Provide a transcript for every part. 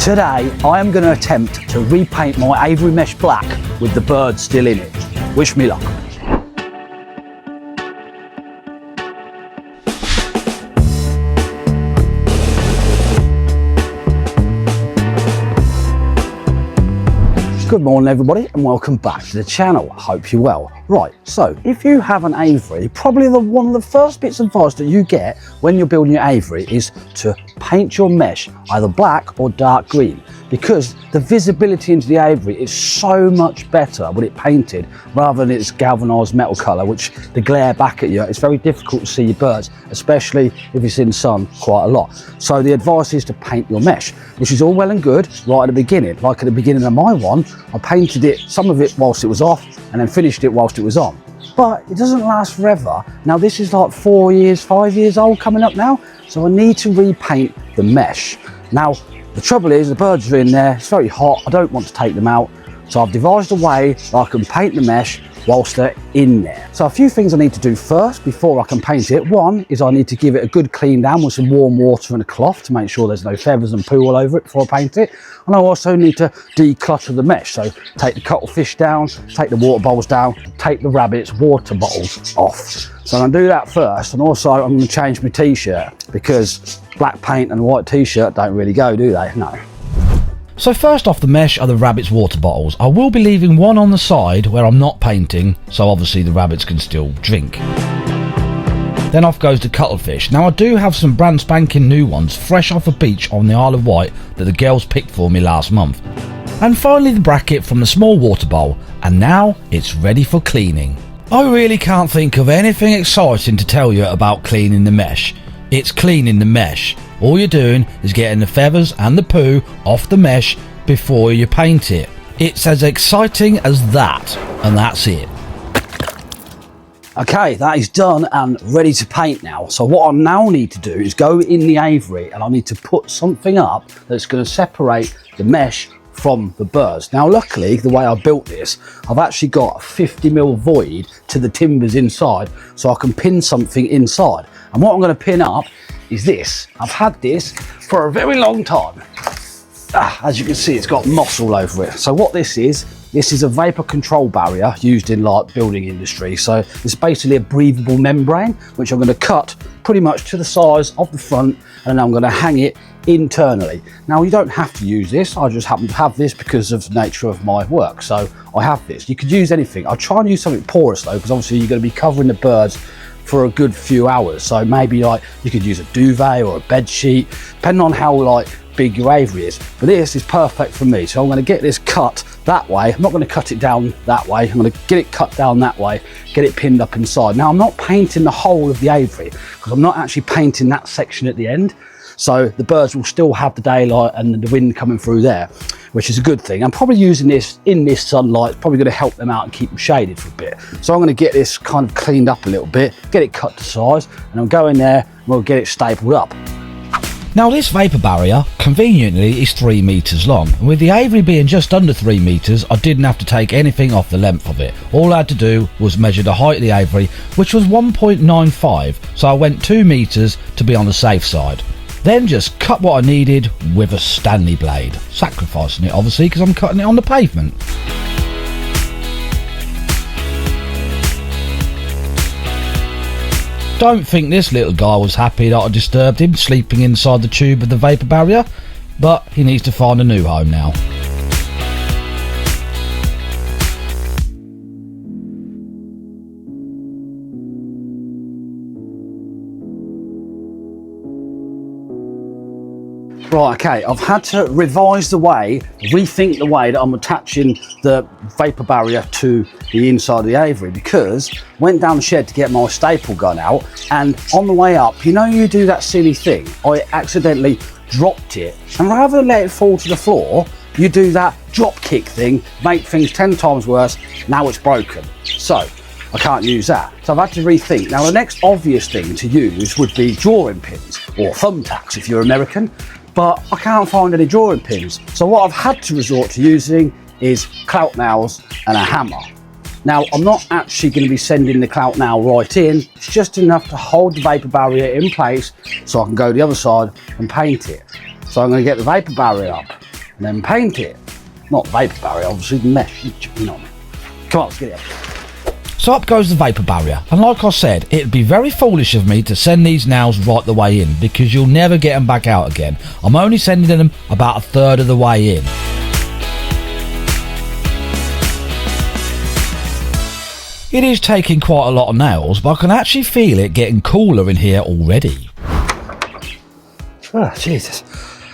Today, I am going to attempt to repaint my Aviary mesh black with the bird still in it. Wish me luck. Good morning everybody and welcome back to the channel. I hope you're well. Right, so if you have an Aviary, probably one of the first bits of advice that you get when you're building your Aviary is to paint your mesh either black or dark green, because the visibility into the Aviary is so much better with it painted rather than its galvanised metal colour, which the glare back at you, it's very difficult to see your birds, especially if it's in sun quite a lot. So the advice is to paint your mesh, which is all well and good right at the beginning. Like at the beginning of my one, I painted it, some of it whilst it was off, and then finished it whilst it was on. But it doesn't last forever. Now this is like 5 years old coming up now, so I need to repaint the mesh. Now the trouble is the birds are in there, it's very hot, I don't want to take them out, so I've devised a way that I can paint the mesh whilst they're in there. So a few things I need to do first before I can paint it. One is I need to give it a good clean down with some warm water and a cloth to make sure there's no feathers and poo all over it before I paint it. And I also need to declutter the mesh. So take the cuttlefish down, take the water bowls down, take the rabbits' water bottles off. So I'm gonna do that first, and also I'm gonna change my t-shirt because black paint and white t-shirt don't really go, do they? No. So first off the mesh are the rabbits' water bottles. I will be leaving one on the side where I'm not painting, so obviously the rabbits can still drink. Then off goes the cuttlefish. Now I do have some brand spanking new ones fresh off a beach on the Isle of Wight that the girls picked for me last month. And finally the bracket from the small water bowl, and now it's ready for cleaning. I really can't think of anything exciting to tell you about cleaning the mesh. It's cleaning the mesh. All you're doing is getting the feathers and the poo off the mesh before you paint it. It's as exciting as that, and that's it. Okay, that is done and ready to paint now. So what I now need to do is go in the Aviary and I need to put something up that's going to separate the mesh from the birds. Now luckily, the way I built this, I've actually got a 50mm void to the timbers inside, so I can pin something inside. And what I'm going to pin up is this. I've had this for a very long time. As you can see, it's got moss all over it. So what this is a vapor control barrier used in like building industry. So it's basically a breathable membrane, which I'm going to cut pretty much to the size of the front, and I'm going to hang it internally. Now you don't have to use this, I just happen to have this because of the nature of my work, so I have this. You could use anything. I'll try and use something porous though, because obviously you're going to be covering the birds for a good few hours, so maybe like you could use a duvet or a bed sheet, depending on how like big your Aviary is. But this is perfect for me, so I'm going to get this cut that way. I'm not going to cut it down that way, I'm going to get it cut down that way, get it pinned up inside. Now I'm not painting the whole of the Aviary because I'm not actually painting that section at the end, so the birds will still have the daylight and the wind coming through there, which is a good thing. I'm probably using this in this sunlight, it's probably going to help them out and keep them shaded for a bit. So I'm going to get this kind of cleaned up a little bit, get it cut to size, and I'll go in there and we'll get it stapled up. Now this vapor barrier, conveniently, is 3 metres long, and with the Aviary being just under 3 metres, I didn't have to take anything off the length of it. All I had to do was measure the height of the Aviary, which was 1.95, so I went 2 metres to be on the safe side. Then just cut what I needed with a Stanley blade, sacrificing it obviously because I'm cutting it on the pavement. Don't think this little guy was happy that I disturbed him sleeping inside the tube of the vapor barrier, but he needs to find a new home now. Right, okay, I've had to revise the way, rethink the way that I'm attaching the vapor barrier to the inside of the Aviary, because I went down the shed to get my staple gun out, and on the way up, you know, you do that silly thing, I accidentally dropped it, and rather than let it fall to the floor, you do that drop kick thing, make things 10 times worse. Now it's broken, so I can't use that. So I've had to rethink. Now the next obvious thing to use would be drawing pins, or thumbtacks if you're American, but I can't find any drawing pins. So what I've had to resort to using is clout nails and a hammer. Now, I'm not actually going to be sending the clout nail right in, it's just enough to hold the vapor barrier in place so I can go the other side and paint it. So I'm going to get the vapor barrier up, and then paint it. Not vapor barrier, obviously, the mesh. You know what I mean. Come on, let's get it up. So up goes the vapour barrier, and like I said, it'd be very foolish of me to send these nails right the way in, because you'll never get them back out again. I'm only sending them about a third of the way in. It is taking quite a lot of nails, but I can actually feel it getting cooler in here already. Oh, Jesus.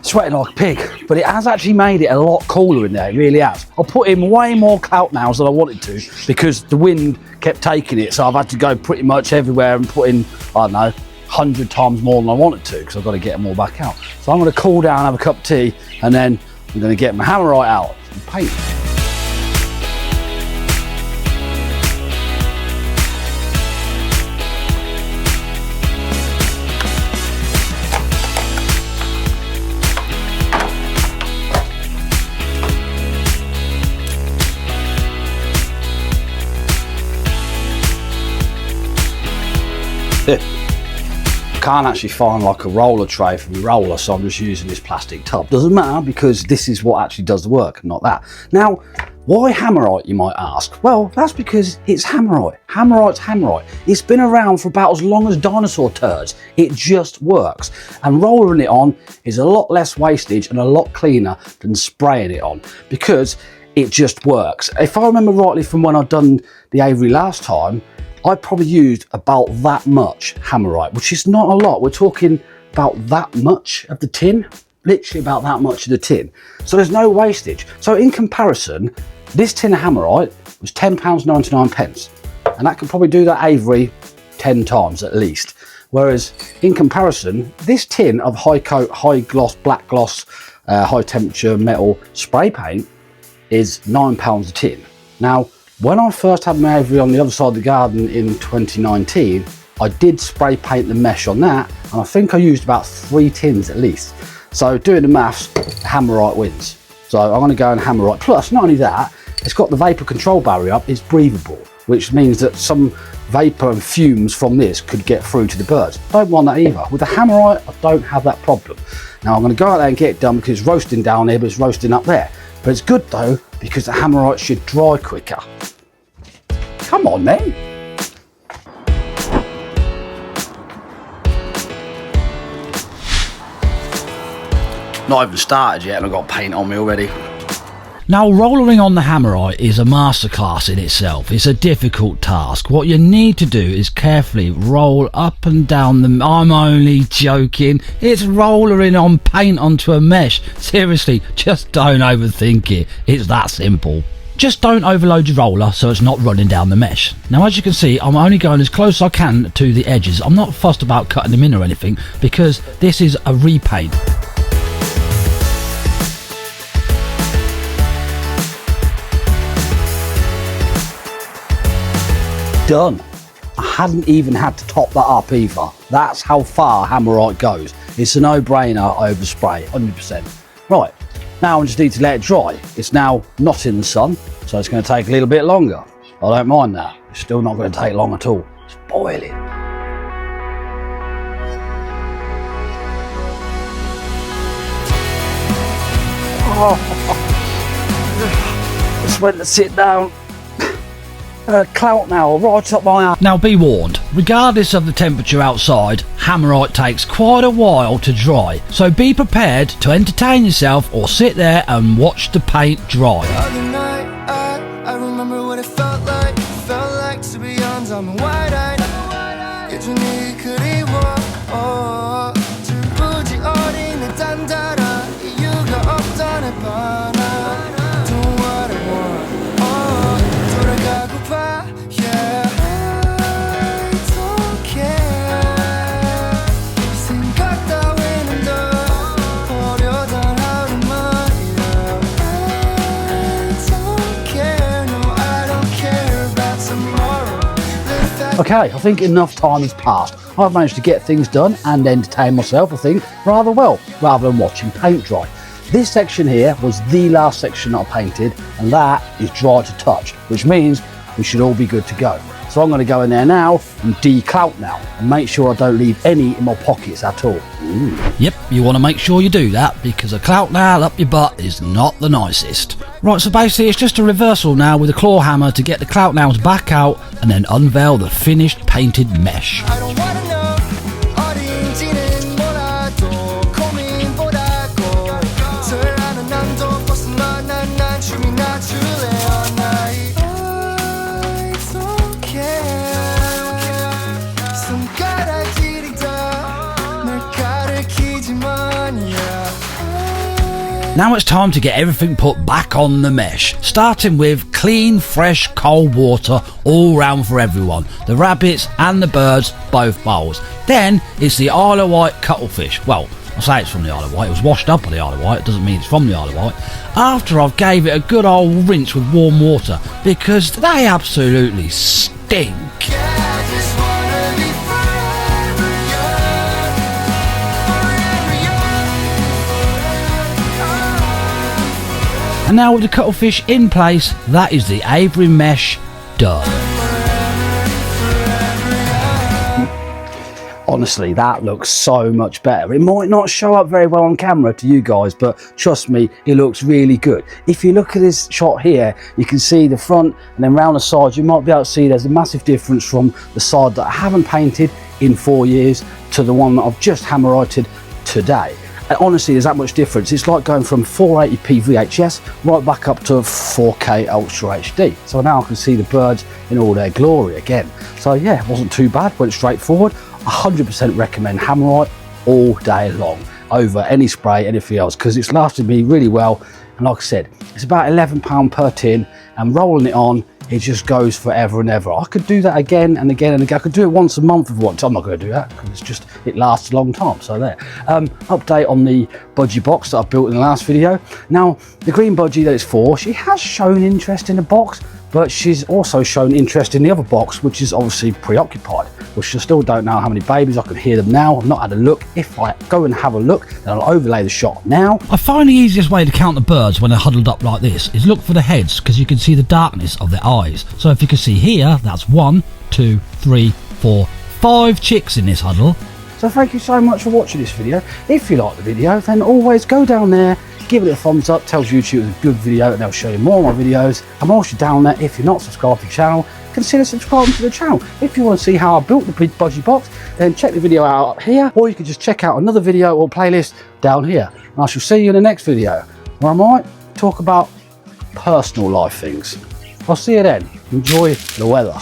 Sweating like a pig, but it has actually made it a lot cooler in there, it really has. I put in way more clout nails than I wanted to because the wind kept taking it, so I've had to go pretty much everywhere and put in, I don't know, 100 times more than I wanted to because I've got to get them all back out. So I'm going to cool down, have a cup of tea, and then I'm going to get my Hammerite out and paint. Can't actually find like a roller tray for my roller, so I'm just using this plastic tub. Doesn't matter because this is what actually does the work, not that. Now, why Hammerite, you might ask? Well, that's because it's Hammerite. Hammerite's Hammerite. It's been around for about as long as dinosaur turds. It just works. And rolling it on is a lot less wastage and a lot cleaner than spraying it on because it just works. If I remember rightly from when I'd done the Aviary last time, I probably used about that much Hammerite, which is not a lot. We're talking about that much of the tin, literally about that much of the tin. So there's no wastage. So in comparison, this tin of Hammerite was £10.99, and that could probably do that Aviary 10 times at least. Whereas in comparison, this tin of high coat, high gloss, black gloss, high temperature metal spray paint is £9 a tin. Now, when I first had my Aviary on the other side of the garden in 2019, I did spray paint the mesh on that, and I think I used about 3 tins at least. So doing the maths, Hammerite wins. So I'm going to go and Hammerite. Plus, not only that, it's got the vapor control barrier up, it's breathable, which means that some vapor and fumes from this could get through to the birds. Don't want that either. With the Hammerite, I don't have that problem. Now I'm going to go out there and get it done because it's roasting down here, but it's roasting up there. But it's good though, because the Hammerite should dry quicker. Come on then. Not even started yet and I've got paint on me already. Now, rollering on the Hammerite is a masterclass in itself. It's a difficult task. What you need to do is carefully roll up and down the... I'm only joking. It's rollering on paint onto a mesh. Seriously, just don't overthink it. It's that simple. Just don't overload your roller so it's not running down the mesh. Now, as you can see, I'm only going as close as I can to the edges. I'm not fussed about cutting them in or anything because this is a repaint. Done. I hadn't even had to top that up either. That's how far Hammerite goes. It's a no-brainer over spray, 100%. Right, now I just need to let it dry. It's now not in the sun, so it's going to take a little bit longer. I don't mind that. It's still not going to take long at all. It's boiling. Oh, just went to sit down. Clout now, right up my arm. Now be warned, regardless of the temperature outside, Hammerite takes quite a while to dry, so be prepared to entertain yourself or sit there and watch the paint dry. The other night, I remember what it felt like to be young, I'm wide-eyed. 예전이 그리워, 줄부지 어린 내 단달아 이유가 없던 내 바람. Do what I want, 돌아가고파, yeah. I don't care. 생각 따위는 더 어려던 하루만이야. I don't care, no I don't care about tomorrow. Okay, I think enough time has passed. I've managed to get things done and entertain myself, I think, rather well, rather than watching paint dry. This section here was the last section that I painted, and that is dry to touch, which means we should all be good to go. So I'm going to go in there now and declout now and make sure I don't leave any in my pockets at all. Yep, you want to make sure you do that because a clout nail up your butt is not the nicest. Right, so basically it's just a reversal now with a claw hammer to get the clout nails back out and then unveil the finished painted mesh. I don't wanna know 어딘지는 몰라도 고민보다고 설레는 난도 벗어나 난 춤이 나줄래 all night. It's okay. 손가락질이 다날 가리키지만 yeah. Now it's time to get everything put back on the mesh, starting with clean, fresh, cold water all round for everyone, the rabbits and the birds, both bowls. Then it's the Isle of Wight cuttlefish. Well, I say it's from the Isle of Wight, it was washed up on the Isle of Wight, it doesn't mean it's from the Isle of Wight. After I've gave it a good old rinse with warm water, because they absolutely stink. I just wanna be forever young, forever young. And now with the cuttlefish in place, that is the Aviary mesh done. Honestly, that looks so much better. It might not show up very well on camera to you guys, but trust me, it looks really good. If you look at this shot here, you can see the front and then round the sides, you might be able to see there's a massive difference from the side that I haven't painted in 4 years to the one that I've just hammer-righted today. And honestly, there's that much difference. It's like going from 480p VHS right back up to 4K Ultra HD. So now I can see the birds in all their glory again. So yeah, it wasn't too bad, went straight forward. 100% recommend Hammerite all day long over any spray, anything else, because it's lasted me really well. And like I said, it's about £11 per tin, and rolling it on, it just goes forever and ever. I could do that again and again and again. I could do it once a month if I want to. I'm not going to do that because it's just, it lasts a long time. So there. Update on the budgie box that I built in the last video. Now, the green budgie that it's for, she has shown interest in the box, but she's also shown interest in the other box, which is obviously preoccupied, which I still don't know how many babies. I can hear them now. I've not had a look. If I go and have a look, then I'll overlay the shot now. I find the easiest way to count the birds when they're huddled up like this is look for the heads, because you can see the darkness of their eyes. So if you can see here, that's 1, 2, 3, 4, 5 chicks in this huddle. So thank you so much for watching this video. If you like the video, then always go down there, give it a thumbs up, tells YouTube it's a good video and they'll show you more of my videos. And whilst you're down there, if you're not subscribed to the channel, consider subscribing to the channel. If you want to see how I built the budgie box, then check the video out up here, or you can just check out another video or playlist down here. And I shall see you in the next video, where I might talk about personal life things. I'll see you then. Enjoy the weather.